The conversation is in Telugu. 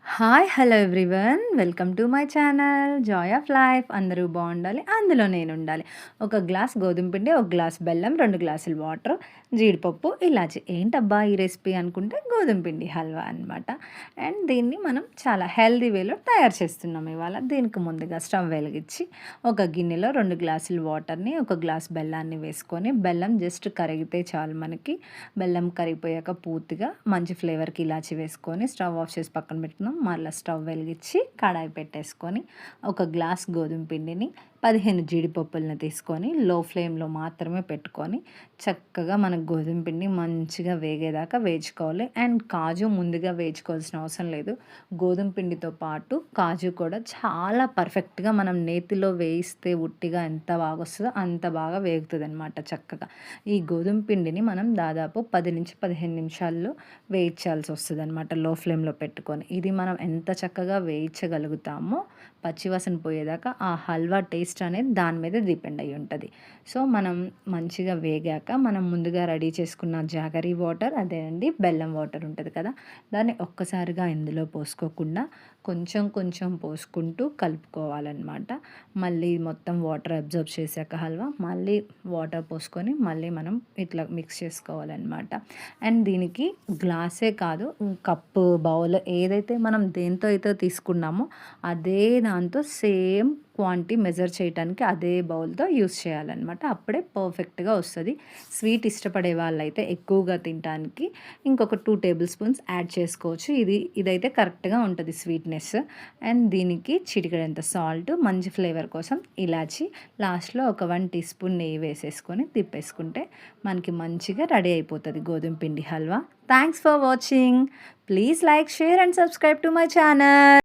Hi! Hello everyone. Welcome to my channel Joy of life. అందరూ బావుండాలి. అందులో నేనుండాలి. ఒక గ్లాస్ గోధుమ పిండి, ఒక గ్లాస్ బెల్లం, 2 గ్లాసులు వాటర్, జీడిపప్పు, ఇలాచి. ఏంటబ్బా ఈ రెసిపీ అనుకుంటే గోధుమ పిండి హల్వా అనమాట. అండ్ దీన్ని మనం చాలా హెల్తీ వేలో తయారు చేస్తున్నాం ఇవాళ. దీనికి ముందుగా స్టవ్ వెలిగించి ఒక గిన్నెలో 2 గ్లాసులు వాటర్‌ని, ఒక గ్లాస్ బెల్లాన్ని వేసుకొని, బెల్లం జస్ట్ కరిగితే చాలు మనకి. బెల్లం కరిగిపోయాక పూర్తిగా మంచి ఫ్లేవర్‌కి ఇలాచి వేసుకొని స్టవ్ ఆఫ్ చేసి పక్కన పెట్టుకుందాం. మళ్ళీ స్టవ్ వెలిగించి కడాయి పెట్టేసుకొని ఒక గ్లాస్ గోధుమ పిండిని 15 జీడిపప్పులను తీసుకొని లో ఫ్లేమ్లో మాత్రమే పెట్టుకొని చక్కగా మన గోధుమ పిండి మంచిగా వేగేదాకా వేయించుకోవాలి. అండ్ కాజు ముందుగా వేయించుకోవాల్సిన అవసరం లేదు. గోధుమ పిండితో పాటు కాజు కూడా చాలా పర్ఫెక్ట్గా మనం నేతిలో వేయిస్తే ఉట్టిగా ఎంత బాగా వస్తుందో అంత బాగా వేగుతుంది అనమాట చక్కగా. ఈ గోధుమ పిండిని మనం దాదాపు 10-15 నిమిషాల్లో వేయించాల్సి వస్తుంది అనమాట లో ఫ్లేమ్లో పెట్టుకొని. ఇది మనం ఎంత చక్కగా వేయించగలుగుతామో పచ్చివాసన పోయేదాకా ఆ హల్వా టేస్ట్ అనేది దాని మీద డిపెండ్ అయ్యి ఉంటుంది. సో మనం మంచిగా వేగాక మనం ముందుగా రెడీ చేసుకున్న జాగరీ వాటర్, అదేనండి బెల్లం వాటర్ ఉంటుంది కదా, దాన్ని ఒక్కసారిగా ఇందులో పోసుకోకుండా కొంచెం కొంచెం పోసుకుంటూ కలుపుకోవాలన్నమాట. మళ్ళీ మొత్తం వాటర్ అబ్జర్బ్ చేశాక హల్వా మళ్ళీ వాటర్ పోసుకొని మళ్ళీ మనం ఇట్లా మిక్స్ చేసుకోవాలన్నమాట. అండ్ దీనికి గ్లాసే కాదు, కప్పు, బౌల్ ఏదైతే మనం దేంతో అయితే తీసుకున్నామో అదే దాంతో సేమ్ క్వాంటిటీ మెజర్ చేయడానికి అదే బౌల్‌తో యూజ్ చేయాలనమాట. అప్పుడే పర్ఫెక్ట్‌గా వస్తది. స్వీట్ ఇష్టపడే వాళ్ళైతే ఎక్కువగా తినటానికి ఇంకొక 2 టేబుల్ స్పూన్స్ యాడ్ చేసుకోవచ్చు. ఇదైతే కరెక్ట్‌గా ఉంటది స్వీట్‌నెస్. అండ్ దీనికి చిటికెడంత సాల్ట్, మంచి ఫ్లేవర్ కోసం ఇలాచి, లాస్ట్‌లో ఒక 1 టీ స్పూన్ నెయ్యి వేసేసుకొని తిప్పేసుకుంటే మనకి మంచిగా రెడీ అయిపోతది గోధుమ పిండి halwa. Thanks for watching. Please like, share and subscribe to my channel.